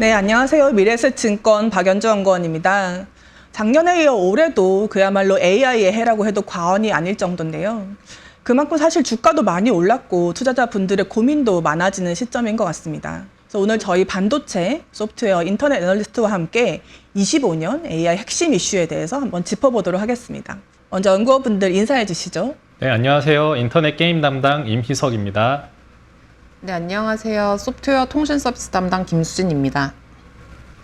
네, 안녕하세요. 미래에셋증권 박연주 연구원입니다. 작년에 이어 올해도 그야말로 AI의 해라고 해도 과언이 아닐 정도인데요. 그만큼 사실 주가도 많이 올랐고 투자자분들의 고민도 많아지는 시점인 것 같습니다. 그래서 오늘 저희 반도체, 소프트웨어, 인터넷 애널리스트와 함께 25년 AI 핵심 이슈에 대해서 한번 짚어보도록 하겠습니다. 먼저 연구원분들 인사해 주시죠. 네, 안녕하세요. 인터넷 게임 담당 임희석입니다. 네, 안녕하세요. 소프트웨어 통신 서비스 담당 김수진입니다.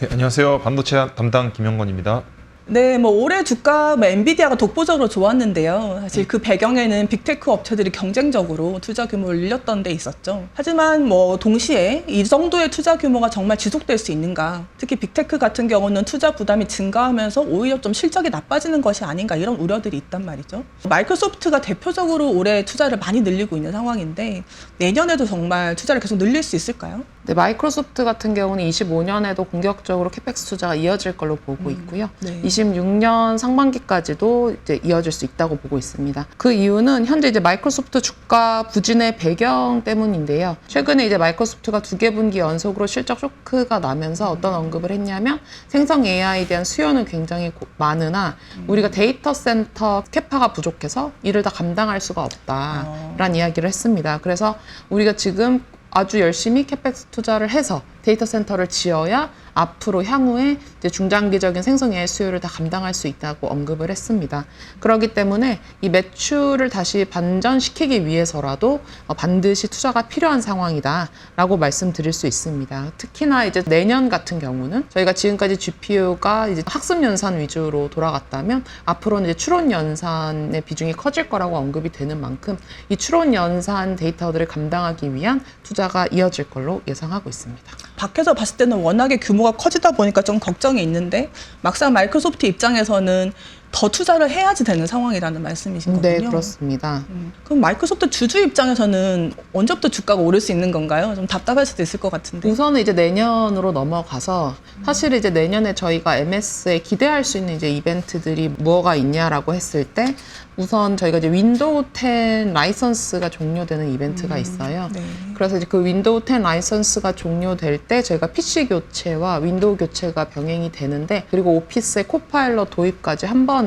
네, 안녕하세요. 반도체 담당 김영건입니다. 네, 올해 주가 엔비디아가 독보적으로 좋았는데요. 사실 그 배경에는 빅테크 업체들이 경쟁적으로 투자 규모를 늘렸던 데 있었죠. 하지만 동시에 이 정도의 투자 규모가 정말 지속될 수 있는가? 특히 빅테크 같은 경우는 투자 부담이 증가하면서 오히려 좀 실적이 나빠지는 것이 아닌가 이런 우려들이 있단 말이죠. 마이크로소프트가 대표적으로 올해 투자를 많이 늘리고 있는 상황인데 내년에도 정말 투자를 계속 늘릴 수 있을까요? 네, 마이크로소프트 같은 경우는 25년에도 공격적으로 캐펙스 투자가 이어질 걸로 보고 있고요. 네. 26년 상반기까지도 이제 이어질 수 있다고 보고 있습니다. 그 이유는 현재 이제 마이크로소프트 주가 부진의 배경 때문인데요. 최근에 이제 마이크로소프트가 2분기 연속으로 실적 쇼크가 나면서 어떤 언급을 했냐면 생성 AI에 대한 수요는 굉장히 많으나 우리가 데이터 센터 캐파가 부족해서 이를 다 감당할 수가 없다라는 이야기를 했습니다. 그래서 우리가 지금 아주 열심히 캐펙스 투자를 해서 데이터 센터를 지어야 앞으로 향후에 이제 중장기적인 생성 AI 수요를 다 감당할 수 있다고 언급을 했습니다. 그렇기 때문에 이 매출을 다시 반전시키기 위해서라도 반드시 투자가 필요한 상황이다라고 말씀드릴 수 있습니다. 특히나 이제 내년 같은 경우는 저희가 지금까지 GPU가 이제 학습 연산 위주로 돌아갔다면 앞으로는 이제 추론 연산의 비중이 커질 거라고 언급이 되는 만큼 이 추론 연산 데이터들을 감당하기 위한 투자가 이어질 걸로 예상하고 있습니다. 밖에서 봤을 때는 워낙에 규모가 커지다 보니까 좀 걱정이 있는데 막상 마이크로소프트 입장에서는 더 투자를 해야지 되는 상황이라는 말씀이신 거군요. 네, 그렇습니다. 그럼 마이크로소프트 주주 입장에서는 언제부터 주가가 오를 수 있는 건가요? 좀 답답할 수도 있을 것 같은데. 우선은 이제 내년으로 넘어가서 사실 이제 내년에 저희가 MS에 기대할 수 있는 이제 이벤트들이 뭐가 있냐라고 했을 때 우선 저희가 이제 윈도우 10 라이선스가 종료되는 이벤트가 있어요. 네. 그래서 이제 그 윈도우 10 라이선스가 종료될 때 저희가 PC 교체와 윈도우 교체가 병행이 되는데 그리고 오피스의 코파일럿 도입까지 한 번에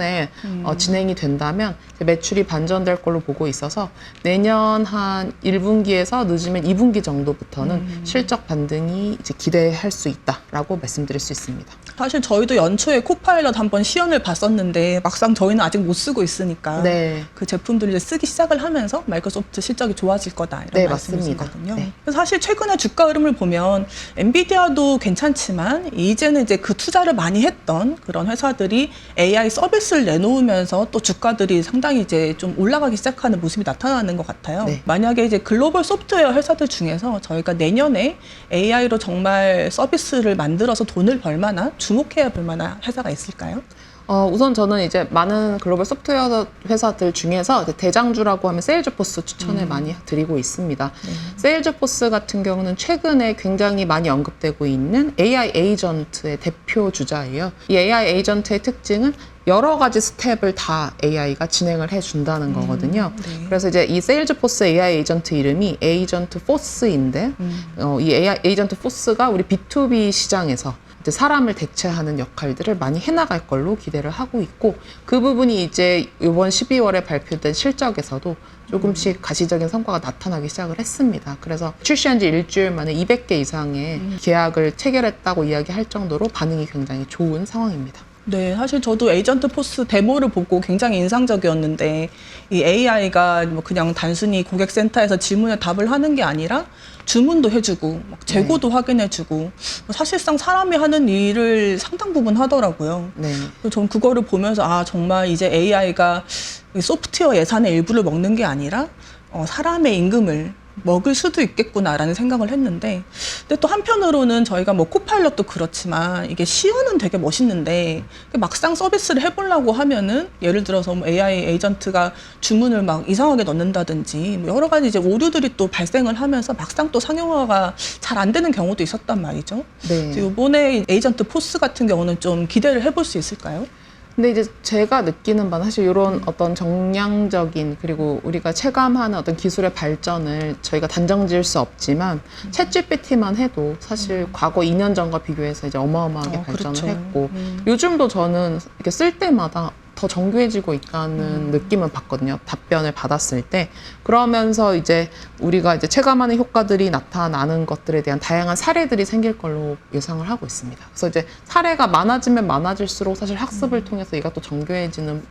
진행이 된다면 매출이 반전될 걸로 보고 있어서 내년 한 1분기에서 늦으면 2분기 정도부터는 실적 반등이 이제 기대할 수 있다라고 말씀드릴 수 있습니다. 사실 저희도 연초에 코파일럿 한번 시연을 봤었는데 막상 저희는 아직 못 쓰고 있으니까 네. 그 제품들을 쓰기 시작을 하면서 마이크로소프트 실적이 좋아질 거다 이런 네, 말씀이시거든요. 맞습니다. 네. 그래서 사실 최근에 주가 흐름을 보면 엔비디아도 괜찮지만 이제는 이제 그 투자를 많이 했던 그런 회사들이 AI 서비스를 내놓으면서 또 주가들이 상당히 이제 좀 올라가기 시작하는 모습이 나타나는 것 같아요. 네. 만약에 이제 글로벌 소프트웨어 회사들 중에서 저희가 내년에 AI로 정말 서비스를 만들어서 돈을 벌 만한 주목해야 볼 만한 회사가 있을까요? 우선 저는 이제 많은 글로벌 소프트웨어 회사들 중에서 대장주라고 하면 세일즈포스 추천을 많이 드리고 있습니다. 세일즈포스 같은 경우는 최근에 굉장히 많이 언급되고 있는 AI 에이전트의 대표 주자예요. 이 AI 에이전트의 특징은 여러 가지 스텝을 다 AI가 진행을 해준다는 거거든요. 네. 그래서 이제 이 세일즈포스 AI 에이전트 이름이 에이전트 포스인데 이 AI 에이전트 포스가 우리 B2B 시장에서 이제 사람을 대체하는 역할들을 많이 해나갈 걸로 기대를 하고 있고 그 부분이 이제 이번 12월에 발표된 실적에서도 조금씩 가시적인 성과가 나타나기 시작을 했습니다. 그래서 출시한 지 일주일 만에 200개 이상의 계약을 체결했다고 이야기할 정도로 반응이 굉장히 좋은 상황입니다. 네, 사실 저도 에이전트 포스 데모를 보고 굉장히 인상적이었는데 이 AI가 그냥 단순히 고객센터에서 질문에 답을 하는 게 아니라 주문도 해주고 재고도 확인해주고 사실상 사람이 하는 일을 상당 부분 하더라고요. 네. 전 그거를 보면서 정말 이제 AI가 소프트웨어 예산의 일부를 먹는 게 아니라 사람의 임금을 먹을 수도 있겠구나라는 생각을 했는데 근데 또 한편으로는 저희가 코파일럿도 그렇지만 이게 시연은 되게 멋있는데 막상 서비스를 해보려고 하면은 예를 들어서 AI 에이전트가 주문을 막 이상하게 넣는다든지 여러 가지 이제 오류들이 또 발생을 하면서 막상 또 상용화가 잘 안 되는 경우도 있었단 말이죠. 네. 이번에 에이전트 포스 같은 경우는 좀 기대를 해볼 수 있을까요? 근데 이제 제가 느끼는 바는 사실 이런 어떤 정량적인 그리고 우리가 체감하는 어떤 기술의 발전을 저희가 단정 지을 수 없지만 챗 GPT만 해도 사실 과거 2년 전과 비교해서 이제 어마어마하게 발전을 그렇죠. 했고 요즘도 저는 이렇게 쓸 때마다 더 정교해지고 있다는 느낌을 받거든요. 답변을 받았을 때. 그러면서 이제 우리가 이제 체감하는 효과들이 나타나는 것들에 대한 다양한 사례들이 생길 걸로 예상을 하고 있습니다. 그래서 이제 사례가 많아지면 많아질수록 사실 학습을 통해서 얘가 또 정교해지는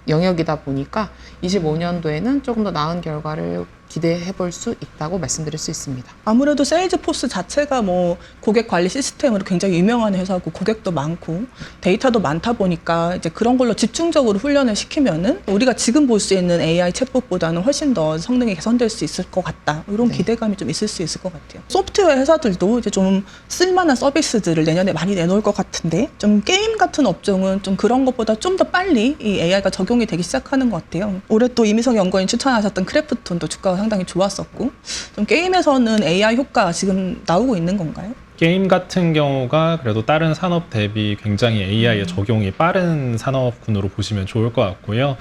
영역이다 보니까 25년도에는 조금 더 나은 결과를 기대해 볼 수 있다고 말씀드릴 수 있습니다. 아무래도 세일즈포스 자체가 뭐 고객 관리 시스템으로 굉장히 유명한 회사고 고객도 많고 데이터도 많다 보니까 이제 그런 걸로 집중적으로 훈련을 시키면은 우리가 지금 볼 수 있는 AI 챗봇보다는 훨씬 더 성능이 개선될 수 있을 것 같다. 이런 네. 기대감이 좀 있을 수 있을 것 같아요. 소프트웨어 회사들도 이제 좀 쓸만한 서비스들을 내년에 많이 내놓을 것 같은데 좀 게임 같은 업종은 좀 그런 것보다 좀 더 빨리 이 AI가 적용이 되기 시작하는 것 같아요. 올해 또 이미석 연구원이 추천하셨던 크래프톤도 주가가 상당히 좋았었고 좀 게임에서는 AI 효과가 지금 나오고 있는 건가요? 게임 같은 경우가 그래도 다른 산업 대비 굉장히 AI의 적용이 빠른 산업군으로 보시면 좋을 것 같고요.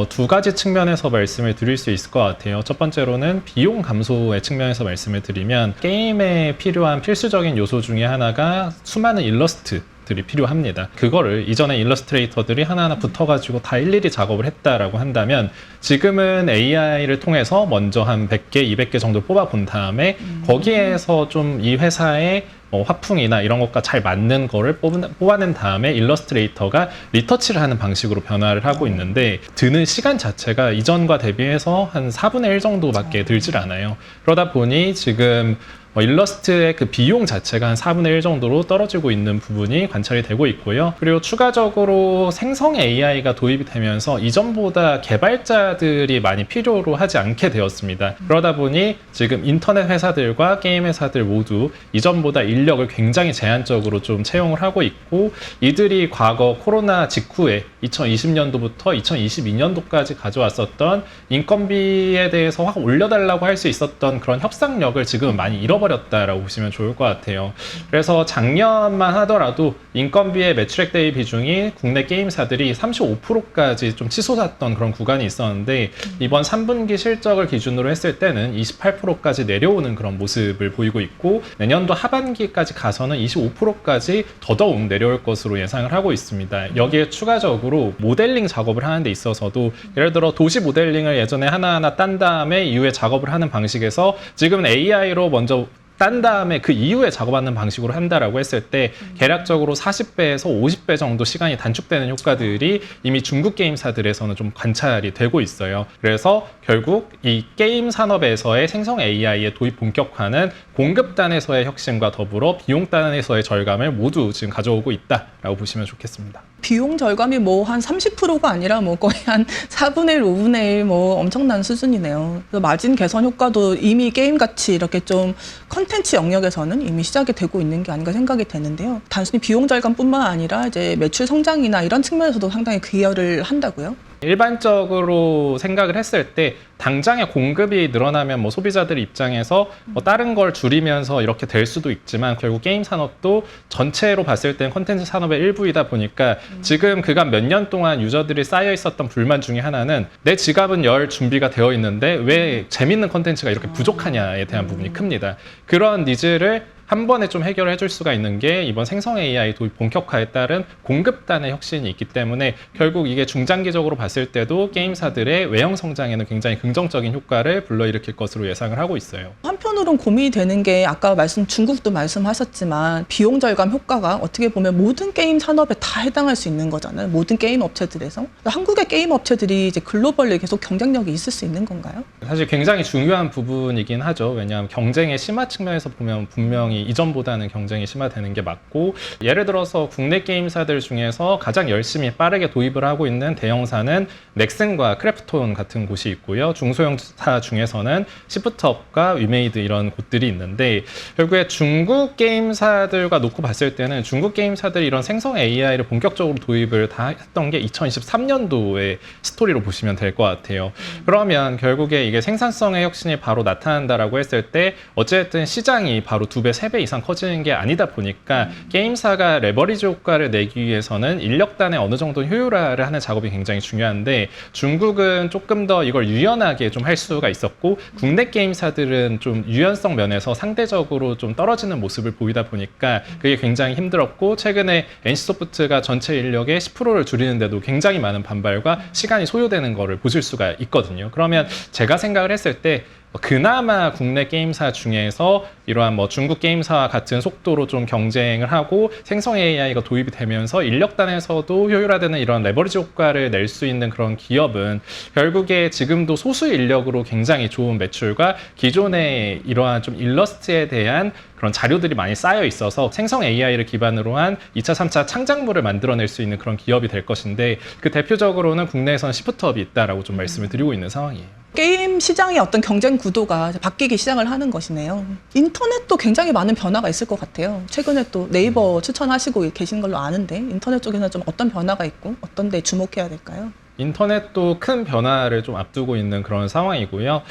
두 가지 측면에서 말씀을 드릴 수 있을 것 같아요. 첫 번째로는 비용 감소의 측면에서 말씀을 드리면 게임에 필요한 필수적인 요소 중에 하나가 수많은 일러스트들이 필요합니다. 그거를 이전에 일러스트레이터들이 하나하나 붙어가지고 다 일일이 작업을 했다라고 한다면 지금은 AI를 통해서 먼저 한 100개, 200개 정도 뽑아본 다음에 거기에서 좀 이 회사의 화풍이나 이런 것과 잘 맞는 거를 뽑아낸 다음에 일러스트레이터가 리터치를 하는 방식으로 변화를 하고 있는데 드는 시간 자체가 이전과 대비해서 한 4분의 1 정도밖에 들질 않아요. 그러다 보니 지금 일러스트의 그 비용 자체가 한 4분의 1 정도로 떨어지고 있는 부분이 관찰이 되고 있고요. 그리고 추가적으로 생성 AI가 도입이 되면서 이전보다 개발자들이 많이 필요로 하지 않게 되었습니다. 그러다 보니 지금 인터넷 회사들과 게임 회사들 모두 이전보다 인력을 굉장히 제한적으로 좀 채용을 하고 있고 이들이 과거 코로나 직후에 2020년도부터 2022년도까지 가져왔었던 인건비에 대해서 확 올려달라고 할 수 있었던 그런 협상력을 지금 많이 잃어버렸다라고 보시면 좋을 것 같아요. 그래서 작년만 하더라도 인건비의 매출액 대비 비중이 국내 게임사들이 35%까지 좀 치솟았던 그런 구간이 있었는데 이번 3분기 실적을 기준으로 했을 때는 28%까지 내려오는 그런 모습을 보이고 있고 내년도 하반기까지 가서는 25%까지 더더욱 내려올 것으로 예상을 하고 있습니다. 여기에 추가적으로 모델링 작업을 하는 데 있어서도 예를 들어 도시 모델링을 예전에 하나하나 딴 다음에 이후에 작업을 하는 방식에서 지금은 AI로 먼저 딴 다음에 그 이후에 작업하는 방식으로 한다라고 했을 때 계략적으로 40배에서 50배 정도 시간이 단축되는 효과들이 이미 중국 게임사들에서는 좀 관찰이 되고 있어요. 그래서 결국 이 게임 산업에서의 생성 AI의 도입 본격화는 공급단에서의 혁신과 더불어 비용단에서의 절감을 모두 지금 가져오고 있다라고 보시면 좋겠습니다. 비용 절감이 뭐 한 30%가 아니라 뭐 거의 한 4분의 1, 5분의 1 뭐 엄청난 수준이네요. 그래서 마진 개선 효과도 이미 게임같이 이렇게 좀 컨텐츠 영역에서는 이미 시작이 되고 있는 게 아닌가 생각이 되는데요. 단순히 비용 절감뿐만 아니라 이제 매출 성장이나 이런 측면에서도 상당히 기여를 한다고요? 일반적으로 생각을 했을 때 당장의 공급이 늘어나면 뭐 소비자들 입장에서 뭐 다른 걸 줄이면서 이렇게 될 수도 있지만 결국 게임 산업도 전체로 봤을 땐 콘텐츠 산업의 일부이다 보니까 지금 그간 몇 년 동안 유저들이 쌓여 있었던 불만 중에 하나는 내 지갑은 열 준비가 되어 있는데 왜 재밌는 콘텐츠가 이렇게 부족하냐에 대한 부분이 큽니다. 그런 니즈를 한 번에 좀 해결해 줄 수가 있는 게 이번 생성 AI 도입 본격화에 따른 공급단의 혁신이 있기 때문에 결국 이게 중장기적으로 봤을 때도 게임사들의 외형 성장에는 굉장히 긍정적인 효과를 불러일으킬 것으로 예상을 하고 있어요. 한편으론 고민이 되는 게 아까 중국도 말씀하셨지만 비용 절감 효과가 어떻게 보면 모든 게임 산업에 다 해당할 수 있는 거잖아요. 모든 게임 업체들에서. 한국의 게임 업체들이 이제 글로벌리 계속 경쟁력이 있을 수 있는 건가요? 사실 굉장히 중요한 부분이긴 하죠. 왜냐하면 경쟁의 심화 측면에서 보면 분명히 이전보다는 경쟁이 심화되는 게 맞고 예를 들어서 국내 게임사들 중에서 가장 열심히 빠르게 도입을 하고 있는 대형사는 넥슨과 크래프톤 같은 곳이 있고요. 중소형사 중에서는 시프트업과 위메이드 이런 곳들이 있는데 결국에 중국 게임사들과 놓고 봤을 때는 중국 게임사들이 이런 생성 AI를 본격적으로 도입을 다 했던 게 2023년도의 스토리로 보시면 될 것 같아요. 그러면 결국에 이게 생산성의 혁신이 바로 나타난다라고 했을 때 어쨌든 시장이 바로 2배, 3배 이상 커지는 게 아니다 보니까 게임사가 레버리지 효과를 내기 위해서는 인력단의 어느 정도 효율화를 하는 작업이 굉장히 중요한데 중국은 조금 더 이걸 유연하게 좀 할 수가 있었고 국내 게임사들은 좀 유연성 면에서 상대적으로 좀 떨어지는 모습을 보이다 보니까 그게 굉장히 힘들었고 최근에 NC소프트가 전체 인력의 10%를 줄이는데도 굉장히 많은 반발과 시간이 소요되는 거를 보실 수가 있거든요. 그러면 제가 생각을 했을 때 그나마 국내 게임사 중에서 이러한 뭐 중국 게임사와 같은 속도로 좀 경쟁을 하고 생성 AI가 도입이 되면서 인력단에서도 효율화되는 이런 레버리지 효과를 낼 수 있는 그런 기업은 결국에 지금도 소수 인력으로 굉장히 좋은 매출과 기존의 이러한 좀 일러스트에 대한 그런 자료들이 많이 쌓여 있어서 생성 AI를 기반으로 한 2차, 3차 창작물을 만들어낼 수 있는 그런 기업이 될 것인데 그 대표적으로는 국내에서는 시프트업이 있다라고 좀 말씀을 드리고 있는 상황이에요. 게임 시장의 어떤 경쟁 구도가 바뀌기 시작을 하는 것이네요. 인터넷도 굉장히 많은 변화가 있을 것 같아요. 최근에 또 네이버 추천하시고 계신 걸로 아는데 인터넷 쪽에는 좀 어떤 변화가 있고 어떤 데 주목해야 될까요? 인터넷도 큰 변화를 좀 앞두고 있는 그런 상황이고요.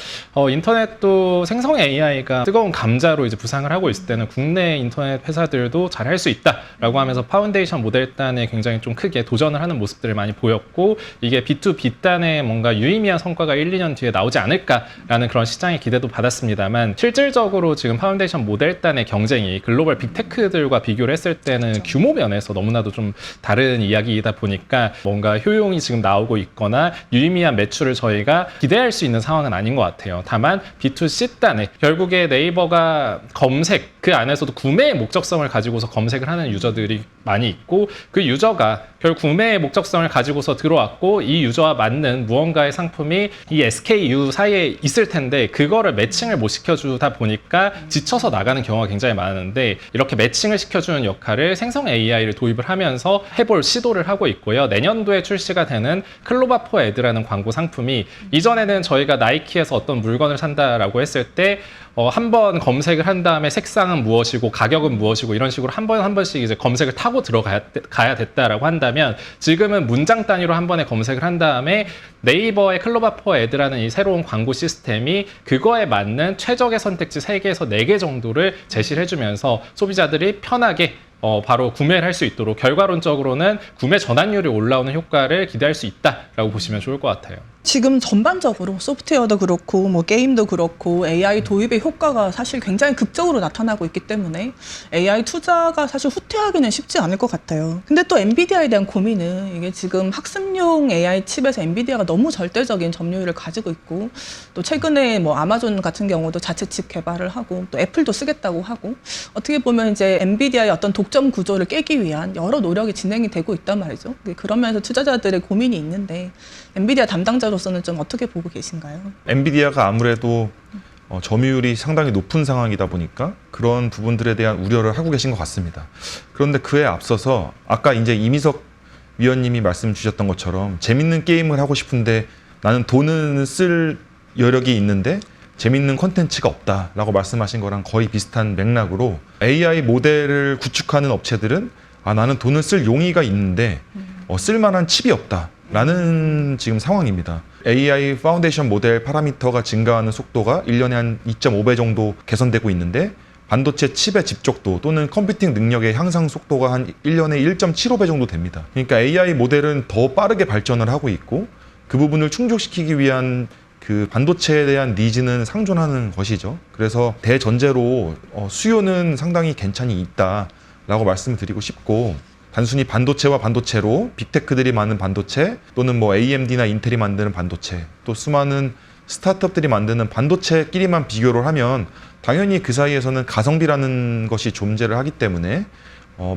인터넷도 생성 AI가 뜨거운 감자로 이제 부상을 하고 있을 때는 국내 인터넷 회사들도 잘 할 수 있다라고 하면서 파운데이션 모델단에 굉장히 좀 크게 도전을 하는 모습들을 많이 보였고 이게 B2B단에 뭔가 유의미한 성과가 1, 2년 뒤에 나오지 않을까라는 그런 시장의 기대도 받았습니다만 실질적으로 지금 파운데이션 모델단의 경쟁이 글로벌 빅테크들과 비교를 했을 때는 규모 면에서 너무나도 좀 다른 이야기이다 보니까 뭔가 효용이 지금 나오고 있거나 유의미한 매출을 저희가 기대할 수 있는 상황은 아닌 것 같아요. 다만 B2C단에 결국에 네이버가 검색 그 안에서도 구매의 목적성을 가지고서 검색을 하는 유저들이 많이 있고 그 유저가 결국 구매의 목적성을 가지고서 들어왔고 이 유저와 맞는 무언가의 상품이 이 SKU 사이에 있을 텐데 그거를 매칭을 못 시켜주다 보니까 지쳐서 나가는 경우가 굉장히 많은데 이렇게 매칭을 시켜주는 역할을 생성 AI를 도입을 하면서 해볼 시도를 하고 있고요. 내년도에 출시가 되는 클로바포 애드라는 광고 상품이 이전에는 저희가 나이키에서 어떤 물건을 산다라고 했을 때 한 번 검색을 한 다음에 색상은 무엇이고 가격은 무엇이고 이런 식으로 한 번씩 이제 검색을 타고 들어가야 됐다라고 한다면 지금은 문장 단위로 한 번에 검색을 한 다음에 네이버의 클로바포 애드라는 이 새로운 광고 시스템이 그거에 맞는 최적의 선택지 3개에서 4개 정도를 제시를 해주면서 소비자들이 편하게 바로 구매를 할 수 있도록 결과론적으로는 구매 전환율이 올라오는 효과를 기대할 수 있다라고 보시면 좋을 것 같아요. 지금 전반적으로 소프트웨어도 그렇고 뭐 게임도 그렇고 AI 도입의 효과가 사실 굉장히 극적으로 나타나고 있기 때문에 AI 투자가 사실 후퇴하기는 쉽지 않을 것 같아요. 근데 또 엔비디아에 대한 고민은 이게 지금 학습용 AI 칩에서 엔비디아가 너무 절대적인 점유율을 가지고 있고 또 최근에 뭐 아마존 같은 경우도 자체 칩 개발을 하고 또 애플도 쓰겠다고 하고 어떻게 보면 이제 엔비디아의 어떤 독점 구조를 깨기 위한 여러 노력이 진행이 되고 있단 말이죠. 그러면서 투자자들의 고민이 있는데 엔비디아 담당자로서는 좀 어떻게 보고 계신가요? 엔비디아가 아무래도 점유율이 상당히 높은 상황이다 보니까 그런 부분들에 대한 우려를 하고 계신 것 같습니다. 그런데 그에 앞서서 아까 이제 이미석 위원님이 말씀 주셨던 것처럼 재밌는 게임을 하고 싶은데 나는 돈은 쓸 여력이 있는데 재밌는 콘텐츠가 없다라고 말씀하신 거랑 거의 비슷한 맥락으로 AI 모델을 구축하는 업체들은 나는 돈을 쓸 용의가 있는데 쓸만한 칩이 없다라는 지금 상황입니다. AI 파운데이션 모델 파라미터가 증가하는 속도가 1년에 한 2.5배 정도 개선되고 있는데 반도체 칩의 집적도 또는 컴퓨팅 능력의 향상 속도가 한 1년에 1.75배 정도 됩니다. 그러니까 AI 모델은 더 빠르게 발전을 하고 있고 그 부분을 충족시키기 위한 그 반도체에 대한 니즈는 상존하는 것이죠. 그래서 대전제로 수요는 상당히 괜찮이 있다라고 말씀을 드리고 싶고 단순히 반도체와 반도체로 빅테크들이 많은 반도체 또는 뭐 AMD나 인텔이 만드는 반도체 또 수많은 스타트업들이 만드는 반도체끼리만 비교를 하면 당연히 그 사이에서는 가성비라는 것이 존재를 하기 때문에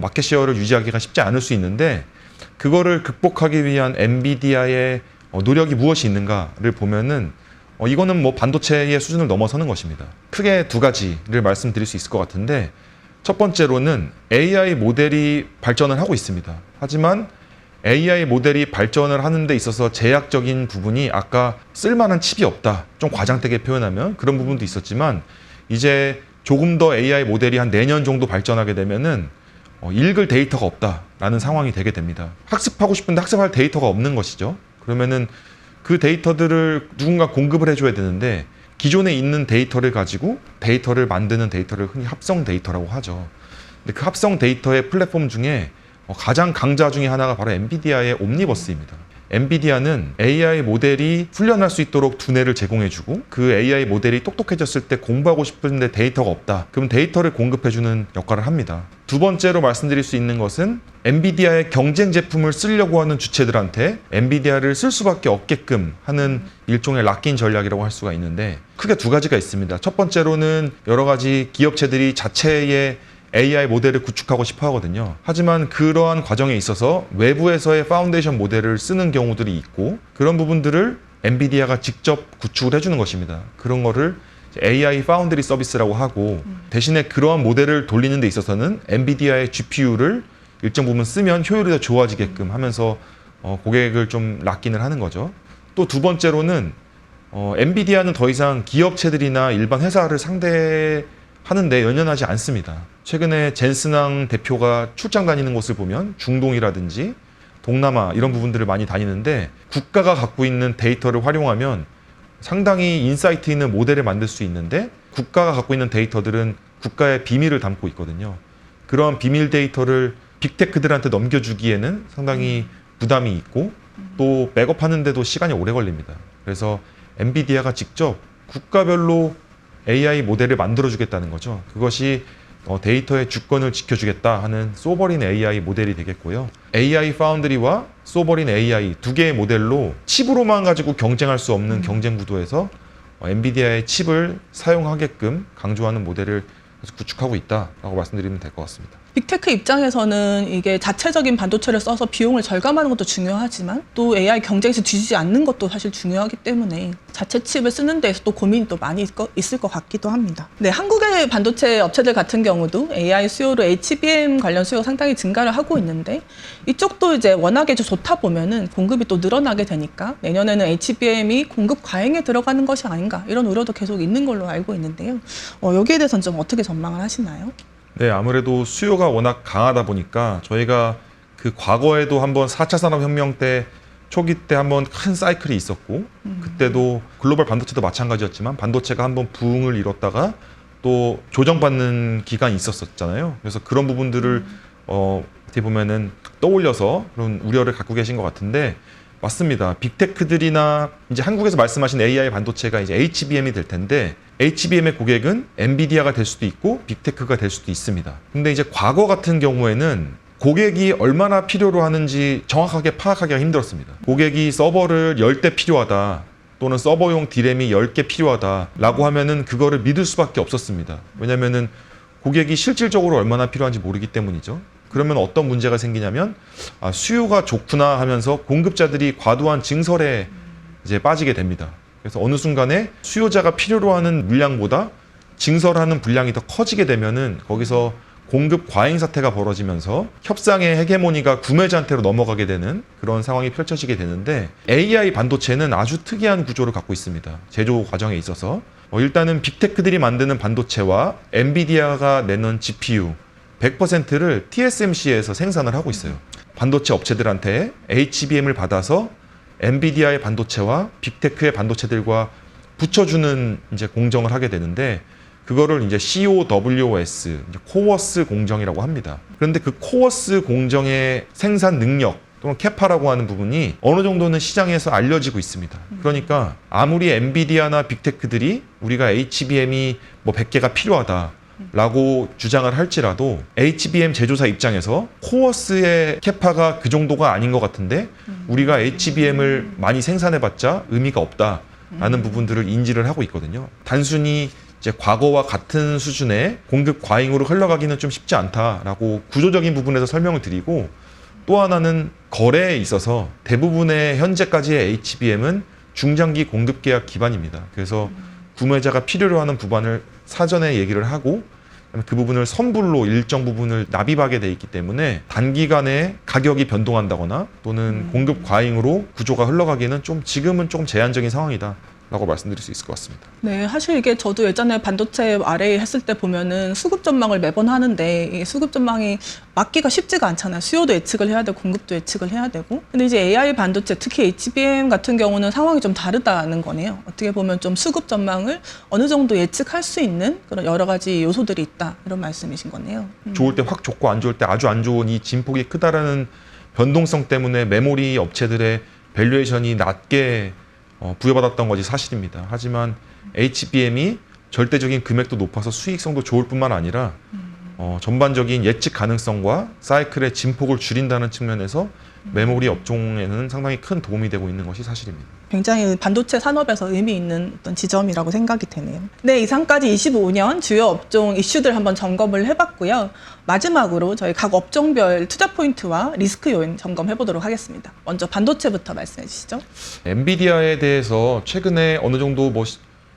마켓 셰어를 유지하기가 쉽지 않을 수 있는데 그거를 극복하기 위한 엔비디아의 노력이 무엇이 있는가를 보면은 이거는 뭐 반도체의 수준을 넘어서는 것입니다. 크게 두 가지를 말씀드릴 수 있을 것 같은데 첫 번째로는 AI 모델이 발전을 하고 있습니다. 하지만 AI 모델이 발전을 하는 데 있어서 제약적인 부분이 아까 쓸만한 칩이 없다. 좀 과장되게 표현하면 그런 부분도 있었지만 이제 조금 더 AI 모델이 한 내년 정도 발전하게 되면은 읽을 데이터가 없다라는 상황이 되게 됩니다. 학습하고 싶은데 학습할 데이터가 없는 것이죠. 그러면은 그 데이터들을 누군가 공급을 해줘야 되는데 기존에 있는 데이터를 가지고 데이터를 만드는 데이터를 흔히 합성 데이터라고 하죠. 근데 그 합성 데이터의 플랫폼 중에 가장 강자 중에 하나가 바로 엔비디아의 옴니버스입니다. 엔비디아는 AI 모델이 훈련할 수 있도록 두뇌를 제공해주고 그 AI 모델이 똑똑해졌을 때 공부하고 싶은데 데이터가 없다. 그럼 데이터를 공급해주는 역할을 합니다. 두 번째로 말씀드릴 수 있는 것은 엔비디아의 경쟁 제품을 쓰려고 하는 주체들한테 엔비디아를 쓸 수밖에 없게끔 하는 일종의 락인 전략이라고 할 수가 있는데 크게 두 가지가 있습니다. 첫 번째로는 여러 가지 기업체들이 자체의 AI 모델을 구축하고 싶어 하거든요. 하지만 그러한 과정에 있어서 외부에서의 파운데이션 모델을 쓰는 경우들이 있고 그런 부분들을 엔비디아가 직접 구축을 해주는 것입니다. 그런 거를 AI 파운드리 서비스라고 하고 대신에 그러한 모델을 돌리는 데 있어서는 엔비디아의 GPU를 일정 부분 쓰면 효율이 더 좋아지게끔 하면서 고객을 좀 락인을 하는 거죠. 또 두 번째로는 엔비디아는 더 이상 기업체들이나 일반 회사를 상대하는데 연연하지 않습니다. 최근에 젠슨왕 대표가 출장 다니는 곳을 보면 중동이라든지 동남아 이런 부분들을 많이 다니는데 국가가 갖고 있는 데이터를 활용하면 상당히 인사이트 있는 모델을 만들 수 있는데 국가가 갖고 있는 데이터들은 국가의 비밀을 담고 있거든요. 그런 비밀 데이터를 빅테크들한테 넘겨주기에는 상당히 부담이 있고 또 백업하는데도 시간이 오래 걸립니다. 그래서 엔비디아가 직접 국가별로 AI 모델을 만들어주겠다는 거죠. 그것이 데이터의 주권을 지켜주겠다 하는 소버린 AI 모델이 되겠고요. AI 파운드리와 소버린 AI 두 개의 모델로 칩으로만 가지고 경쟁할 수 없는 경쟁 구도에서 엔비디아의 칩을 사용하게끔 강조하는 모델을 구축하고 있다라고 말씀드리면 될 것 같습니다. 빅테크 입장에서는 이게 자체적인 반도체를 써서 비용을 절감하는 것도 중요하지만 또 AI 경쟁에서 뒤지지 않는 것도 사실 중요하기 때문에 자체 칩을 쓰는 데에서 또 고민이 또 많이 있을 것 같기도 합니다. 네, 한국의 반도체 업체들 같은 경우도 AI 수요로 HBM 관련 수요가 상당히 증가를 하고 있는데 이쪽도 이제 워낙에 좋다 보면은 공급이 또 늘어나게 되니까 내년에는 HBM이 공급 과잉에 들어가는 것이 아닌가 이런 우려도 계속 있는 걸로 알고 있는데요. 여기에 대해서는 좀 어떻게 전망을 하시나요? 네, 아무래도 수요가 워낙 강하다 보니까 저희가 그 과거에도 한번 4차 산업혁명 때 초기 때 한번 큰 사이클이 있었고 그때도 글로벌 반도체도 마찬가지였지만 반도체가 한번 부흥을 이뤘다가 또 조정받는 기간이 있었잖아요. 그래서 그런 부분들을 어떻게 보면은 떠올려서 그런 우려를 갖고 계신 것 같은데 맞습니다. 빅테크들이나 이제 한국에서 말씀하신 AI 반도체가 이제 HBM이 될 텐데 HBM의 고객은 엔비디아가 될 수도 있고 빅테크가 될 수도 있습니다. 근데 이제 과거 같은 경우에는 고객이 얼마나 필요로 하는지 정확하게 파악하기가 힘들었습니다. 고객이 서버를 10대 필요하다 또는 서버용 디램이 10개 필요하다라고 하면은 그거를 믿을 수밖에 없었습니다. 왜냐면은 고객이 실질적으로 얼마나 필요한지 모르기 때문이죠. 그러면 어떤 문제가 생기냐면 수요가 좋구나 하면서 공급자들이 과도한 증설에 이제 빠지게 됩니다. 그래서 어느 순간에 수요자가 필요로 하는 물량보다 증설하는 분량이 더 커지게 되면은 거기서 공급 과잉 사태가 벌어지면서 협상의 헤게모니가 구매자한테로 넘어가게 되는 그런 상황이 펼쳐지게 되는데 AI 반도체는 아주 특이한 구조를 갖고 있습니다. 제조 과정에 있어서 일단은 빅테크들이 만드는 반도체와 엔비디아가 내는 GPU 100%를 TSMC에서 생산을 하고 있어요. 반도체 업체들한테 HBM을 받아서 엔비디아의 반도체와 빅테크의 반도체들과 붙여주는 이제 공정을 하게 되는데 그거를 이제 COWS, 코어스 공정이라고 합니다. 그런데 그 코어스 공정의 생산 능력 또는 캐파라고 하는 부분이 어느 정도는 시장에서 알려지고 있습니다. 그러니까 아무리 엔비디아나 빅테크들이 우리가 HBM이 뭐 100개가 필요하다 라고 주장을 할지라도 HBM 제조사 입장에서 코어스의 캐파가 그 정도가 아닌 것 같은데 우리가 HBM을 많이 생산해봤자 의미가 없다라는 부분들을 인지를 하고 있거든요. 단순히 이제 과거와 같은 수준의 공급 과잉으로 흘러가기는 좀 쉽지 않다라고 구조적인 부분에서 설명을 드리고 또 하나는 거래에 있어서 대부분의 현재까지의 HBM은 중장기 공급 계약 기반입니다. 그래서 구매자가 필요로 하는 부분을 사전에 얘기를 하고 그 부분을 선불로 일정 부분을 납입하게 돼 있기 때문에 단기간에 가격이 변동한다거나 또는 공급 과잉으로 구조가 흘러가기는 좀 지금은 조금 제한적인 상황이다 라고 말씀드릴 수 있을 것 같습니다. 네, 사실 이게 저도 예전에 반도체 RA 했을 때 보면은 수급 전망을 매번 하는데 이 수급 전망이 맞기가 쉽지가 않잖아요. 수요도 예측을 해야 되고 공급도 예측을 해야 되고. 근데 이제 AI 반도체, 특히 HBM 같은 경우는 상황이 좀 다르다는 거네요. 어떻게 보면 좀 수급 전망을 어느 정도 예측할 수 있는 그런 여러 가지 요소들이 있다. 이런 말씀이신 거네요. 좋을 때 확 좋고 안 좋을 때 아주 안 좋은 이 진폭이 크다라는 변동성 때문에 메모리 업체들의 밸류에이션이 낮게 부여받았던 것이 사실입니다. 하지만 HBM이 절대적인 금액도 높아서 수익성도 좋을 뿐만 아니라 전반적인 예측 가능성과 사이클의 진폭을 줄인다는 측면에서 메모리 업종에는 상당히 큰 도움이 되고 있는 것이 사실입니다. 굉장히 반도체 산업에서 의미 있는 어떤 지점이라고 생각이 되네요. 네, 이상까지 25년 주요 업종 이슈들 한번 점검을 해봤고요. 마지막으로 저희 각 업종별 투자 포인트와 리스크 요인 점검해 보도록 하겠습니다. 먼저 반도체부터 말씀해 주시죠. 엔비디아에 대해서 최근에 어느 정도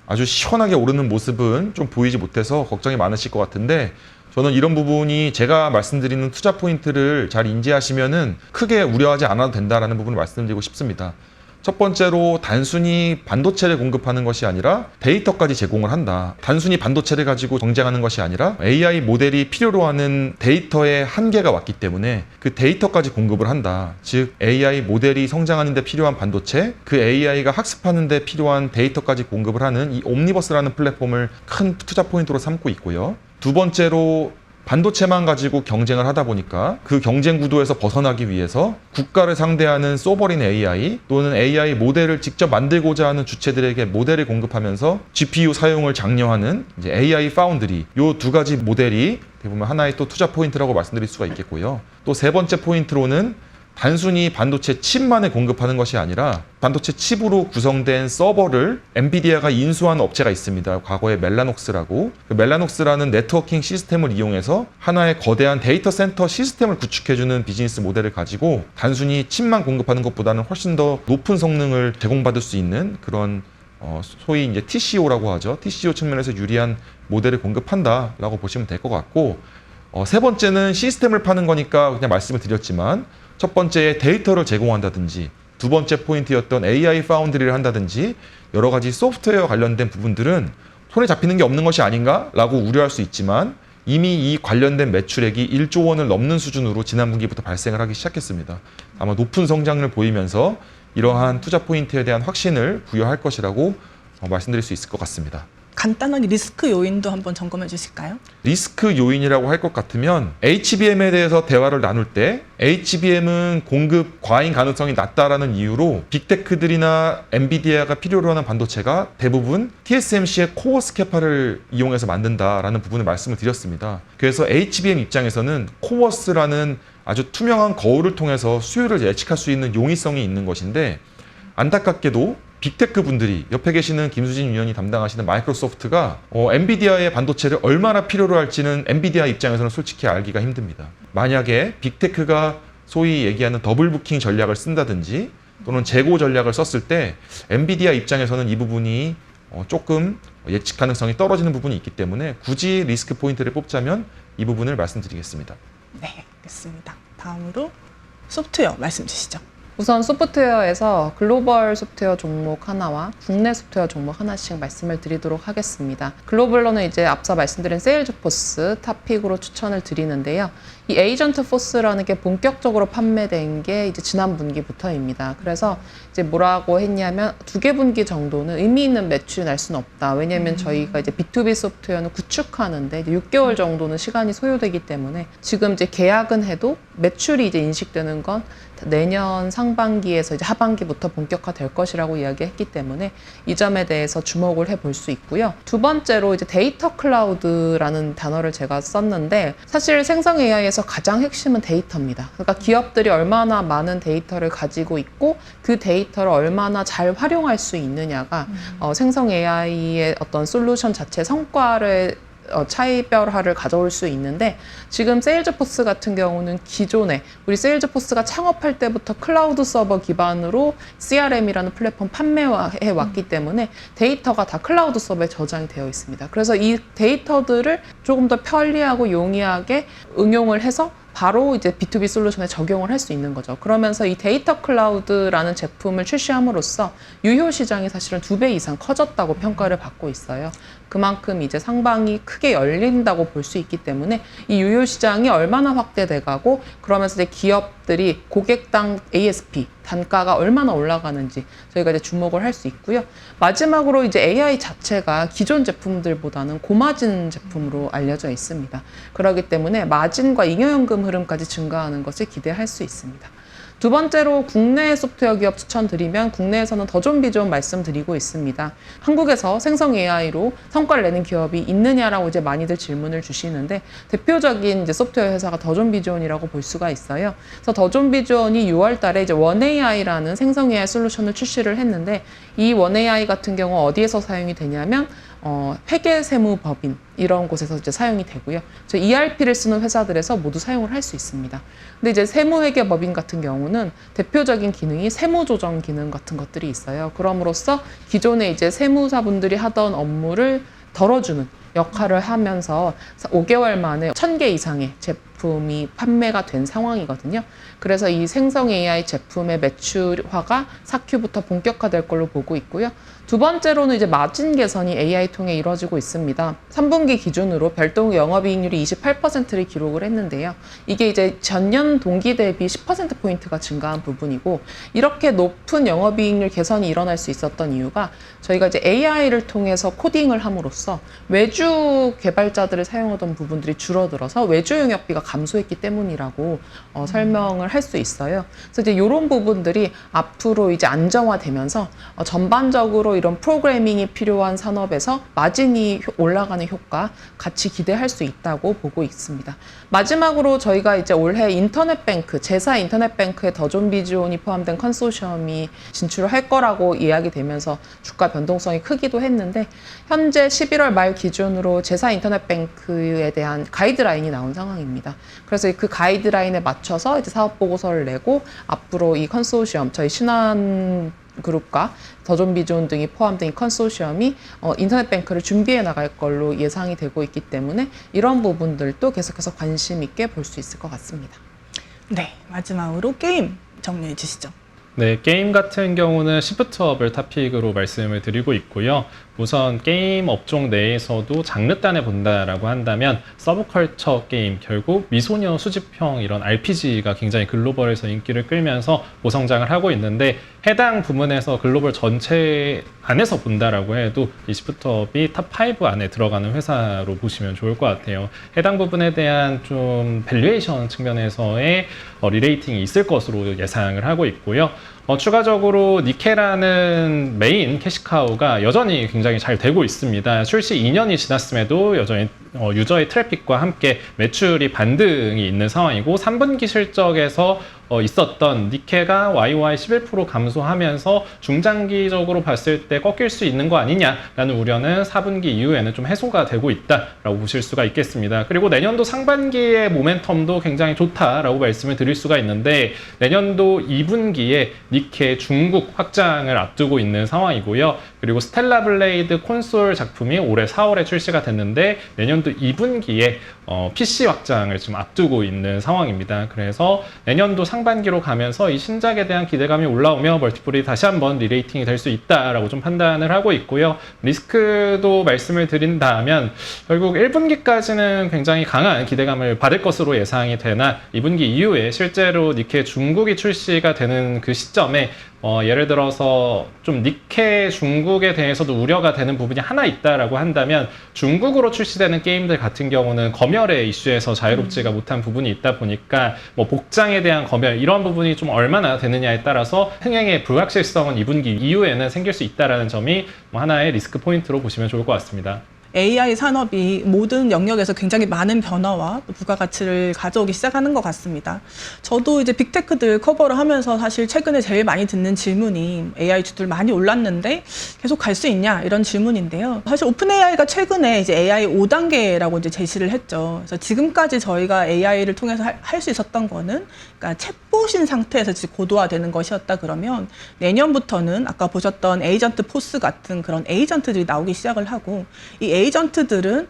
아주 시원하게 오르는 모습은 좀 보이지 못해서 걱정이 많으실 것 같은데, 저는 이런 부분이 제가 말씀드리는 투자 포인트를 잘 인지하시면은 크게 우려하지 않아도 된다라는 부분을 말씀드리고 싶습니다. 첫 번째로 단순히 반도체를 공급하는 것이 아니라 데이터까지 제공을 한다. 단순히 반도체를 가지고 경쟁하는 것이 아니라 AI 모델이 필요로 하는 데이터의 한계가 왔기 때문에 그 데이터까지 공급을 한다. 즉 AI 모델이 성장하는 데 필요한 반도체, 그 AI가 학습하는 데 필요한 데이터까지 공급을 하는 이 옴니버스라는 플랫폼을 큰 투자 포인트로 삼고 있고요. 두 번째로 반도체만 가지고 경쟁을 하다 보니까 그 경쟁 구도에서 벗어나기 위해서 국가를 상대하는 소버린 AI 또는 AI 모델을 직접 만들고자 하는 주체들에게 모델을 공급하면서 GPU 사용을 장려하는 이제 AI 파운드리, 요 두 가지 모델이 대부분 하나의 또 투자 포인트라고 말씀드릴 수가 있겠고요. 또 세 번째 포인트로는 단순히 반도체 칩만을 공급하는 것이 아니라 반도체 칩으로 구성된 서버를 엔비디아가 인수한 업체가 있습니다. 과거에 멜라녹스라고. 그 멜라녹스라는 네트워킹 시스템을 이용해서 하나의 거대한 데이터 센터 시스템을 구축해주는 비즈니스 모델을 가지고 단순히 칩만 공급하는 것보다는 훨씬 더 높은 성능을 제공받을 수 있는 그런 소위 이제 TCO라고 하죠. TCO 측면에서 유리한 모델을 공급한다라고 보시면 될 것 같고, 세 번째는 시스템을 파는 거니까 그냥 말씀을 드렸지만 첫 번째 데이터를 제공한다든지 두 번째 포인트였던 AI 파운드리를 한다든지 여러 가지 소프트웨어 관련된 부분들은 손에 잡히는 게 없는 것이 아닌가라고 우려할 수 있지만 이미 이 관련된 매출액이 1조 원을 넘는 수준으로 지난 분기부터 발생을 하기 시작했습니다. 아마 높은 성장을 보이면서 이러한 투자 포인트에 대한 확신을 부여할 것이라고 말씀드릴 수 있을 것 같습니다. 간단하게 리스크 요인도 한번 점검해 주실까요? 리스크 요인이라고 할 것 같으면 HBM에 대해서 대화를 나눌 때 HBM은 공급 과잉 가능성이 낮다라는 이유로 빅테크들이나 엔비디아가 필요로 하는 반도체가 대부분 TSMC의 코어 스캐파를 이용해서 만든다라는 부분을 말씀을 드렸습니다. 그래서 HBM 입장에서는 코어스라는 아주 투명한 거울을 통해서 수요를 예측할 수 있는 용이성이 있는 것인데, 안타깝게도 빅테크 분들이 옆에 계시는 김수진 위원이 담당하시는 마이크로소프트가 엔비디아의 반도체를 얼마나 필요로 할지는 엔비디아 입장에서는 솔직히 알기가 힘듭니다. 만약에 빅테크가 소위 얘기하는 더블 부킹 전략을 쓴다든지 또는 재고 전략을 썼을 때 엔비디아 입장에서는 이 부분이 조금 예측 가능성이 떨어지는 부분이 있기 때문에 굳이 리스크 포인트를 뽑자면 이 부분을 말씀드리겠습니다. 네, 알겠습니다. 다음으로 소프트웨어 말씀 주시죠. 우선 소프트웨어에서 글로벌 소프트웨어 종목 하나와 국내 소프트웨어 종목 하나씩 말씀을 드리도록 하겠습니다. 글로벌로는 이제 앞서 말씀드린 세일즈포스 탑픽으로 추천을 드리는데요. 이 에이전트 포스라는 게 본격적으로 판매된 게 이제 지난 분기부터입니다. 그래서 이제 뭐라고 했냐면 2개 분기 정도는 의미 있는 매출이 날 수는 없다. 왜냐하면 저희가 이제 B2B 소프트웨어는 구축하는데 이제 6개월 정도는 시간이 소요되기 때문에 지금 이제 계약은 해도 매출이 이제 인식되는 건 내년 상반기에서 이제 하반기부터 본격화될 것이라고 이야기했기 때문에 이 점에 대해서 주목을 해볼 수 있고요. 두 번째로 이제 데이터 클라우드라는 단어를 제가 썼는데, 사실 생성 AI에서 가장 핵심은 데이터입니다. 그러니까 기업들이 얼마나 많은 데이터를 가지고 있고 그 데이터를 얼마나 잘 활용할 수 있느냐가 생성 AI의 어떤 솔루션 자체 성과를 차이별화를 가져올 수 있는데, 지금 세일즈포스 같은 경우는 기존에 우리 세일즈포스가 창업할 때부터 클라우드 서버 기반으로 CRM이라는 플랫폼 판매해 왔기 때문에 데이터가 다 클라우드 서버에 저장이 되어 있습니다. 그래서 이 데이터들을 조금 더 편리하고 용이하게 응용을 해서 바로 이제 B2B 솔루션에 적용을 할 수 있는 거죠. 그러면서 이 데이터 클라우드라는 제품을 출시함으로써 유효 시장이 사실은 2배 이상 커졌다고 평가를 받고 있어요. 그만큼 이제 상방이 크게 열린다고 볼 수 있기 때문에 이 유효 시장이 얼마나 확대돼 가고 그러면서 이제 기업들이 고객당 ASP 단가가 얼마나 올라가는지 저희가 이제 주목을 할 수 있고요. 마지막으로 이제 AI 자체가 기존 제품들보다는 고마진 제품으로 알려져 있습니다. 그렇기 때문에 마진과 잉여연금 흐름까지 증가하는 것을 기대할 수 있습니다. 두 번째로 국내 소프트웨어 기업 추천드리면 국내에서는 더존비존 말씀드리고 있습니다. 한국에서 생성 AI로 성과를 내는 기업이 있느냐라고 이제 많이들 질문을 주시는데 대표적인 이제 소프트웨어 회사가 더존비존이라고 볼 수가 있어요. 그래서 더존비존이 6월 달에 이제 원AI라는 생성 AI 솔루션을 출시를 했는데 이 원AI 같은 경우 어디에서 사용이 되냐면 회계세무법인 이런 곳에서 이제 사용이 되고요. 저 ERP를 쓰는 회사들에서 모두 사용을 할 수 있습니다. 근데 이제 세무회계법인 같은 경우는 대표적인 기능이 세무조정 기능 같은 것들이 있어요. 그럼으로써 기존에 이제 세무사분들이 하던 업무를 덜어주는 역할을 하면서 5개월 만에 1000개 이상의 제품이 판매가 된 상황이거든요. 그래서 이 생성 AI 제품의 매출화가 4Q부터 본격화될 걸로 보고 있고요. 두 번째로는 이제 마진 개선이 AI 통해 이루어지고 있습니다. 3분기 기준으로 별도 영업이익률이 28%를 기록을 했는데요. 이게 이제 전년 동기 대비 10%포인트가 증가한 부분이고 이렇게 높은 영업이익률 개선이 일어날 수 있었던 이유가 저희가 이제 AI를 통해서 코딩을 함으로써 외주 개발자들을 사용하던 부분들이 줄어들어서 외주 용역비가 감소했기 때문이라고 설명을 할 수 있어요. 그래서 이제 이런 부분들이 앞으로 이제 안정화되면서 전반적으로 이런 프로그래밍이 필요한 산업에서 마진이 올라가는 효과 같이 기대할 수 있다고 보고 있습니다. 마지막으로 저희가 이제 올해 인터넷뱅크, 제사 인터넷뱅크에 더존비존이 포함된 컨소시엄이 진출을 할 거라고 이야기되면서 주가 변동성이 크기도 했는데 현재 11월 말 기준으로 제사 인터넷뱅크에 대한 가이드라인이 나온 상황입니다. 그래서 그 가이드라인에 맞춰서 이제 사업 보고서를 내고 앞으로 이 컨소시엄, 저희 신한 그룹과 더존비존 등이 포함된 이 컨소시엄이 인터넷뱅크를 준비해 나갈 걸로 예상이 되고 있기 때문에 이런 부분들도 계속해서 관심 있게 볼 수 있을 것 같습니다. 네, 마지막으로 게임 정리해 주시죠. 네, 게임 같은 경우는 시프트업을 토픽으로 말씀을 드리고 있고요. 우선 게임 업종 내에서도 장르단에 본다라고 한다면 서브컬처 게임, 결국 미소녀 수집형 이런 RPG가 굉장히 글로벌에서 인기를 끌면서 고성장을 하고 있는데 해당 부문에서 글로벌 전체 안에서 본다라고 해도 이 시프트업이 탑5 안에 들어가는 회사로 보시면 좋을 것 같아요. 해당 부분에 대한 좀 밸류에이션 측면에서의 리레이팅이 있을 것으로 예상을 하고 있고요. 추가적으로 니케라는 메인 캐시카우가 여전히 굉장히 잘 되고 있습니다. 출시 2년이 지났음에도 여전히 유저의 트래픽과 함께 매출이 반등이 있는 상황이고 3분기 실적에서 있었던 니케가 YOY 11% 감소하면서 중장기적으로 봤을 때 꺾일 수 있는 거 아니냐라는 우려는 4분기 이후에는 좀 해소가 되고 있다라고 보실 수가 있겠습니다. 그리고 내년도 상반기의 모멘텀도 굉장히 좋다라고 말씀을 드릴 수가 있는데 내년도 2분기에 니케 중국 확장을 앞두고 있는 상황이고요. 그리고 스텔라 블레이드 콘솔 작품이 올해 4월에 출시가 됐는데 내년도 2분기에 PC 확장을 지금 앞두고 있는 상황입니다. 그래서 내년도 상반기로 가면서 이 신작에 대한 기대감이 올라오며 멀티플이 다시 한번 리레이팅이 될 수 있다라고 좀 판단을 하고 있고요. 리스크도 말씀을 드린다면 결국 1분기까지는 굉장히 강한 기대감을 받을 것으로 예상이 되나 2분기 이후에 실제로 니케 중국이 출시가 되는 그 시점에 예를 들어서 좀 니케 중국에 대해서도 우려가 되는 부분이 하나 있다라고 한다면 중국으로 출시되는 게임들 같은 경우는 검열의 이슈에서 자유롭지가 못한 부분이 있다 보니까 뭐 복장에 대한 검열 이런 부분이 좀 얼마나 되느냐에 따라서 흥행의 불확실성은 2분기 이후에는 생길 수 있다라는 점이 하나의 리스크 포인트로 보시면 좋을 것 같습니다. AI 산업이 모든 영역에서 굉장히 많은 변화와 또 부가가치를 가져오기 시작하는 것 같습니다. 저도 이제 빅테크들 커버를 하면서 사실 최근에 제일 많이 듣는 질문이 AI 주들 많이 올랐는데 계속 갈 수 있냐 이런 질문인데요. 사실 오픈 AI가 최근에 이제 AI 5단계라고 이제 제시를 했죠. 그래서 지금까지 저희가 AI를 통해서 할 수 있었던 거는 그러니까 챗봇인 상태에서 지금 고도화되는 것이었다 그러면 내년부터는 아까 보셨던 에이전트 포스 같은 그런 에이전트들이 나오기 시작을 하고 이 에이전트들은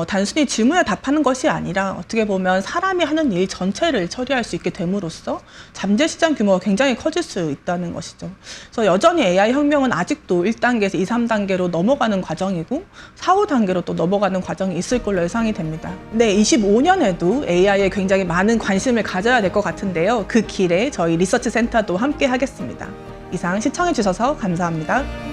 단순히 질문에 답하는 것이 아니라 어떻게 보면 사람이 하는 일 전체를 처리할 수 있게 됨으로써 잠재 시장 규모가 굉장히 커질 수 있다는 것이죠. 그래서 여전히 AI 혁명은 아직도 1단계에서 2, 3단계로 넘어가는 과정이고 4, 5단계로 또 넘어가는 과정이 있을 걸로 예상이 됩니다. 네, 25년에도 AI에 굉장히 많은 관심을 가져야 될 것 같은데요. 그 길에 저희 리서치 센터도 함께 하겠습니다. 이상 시청해 주셔서 감사합니다.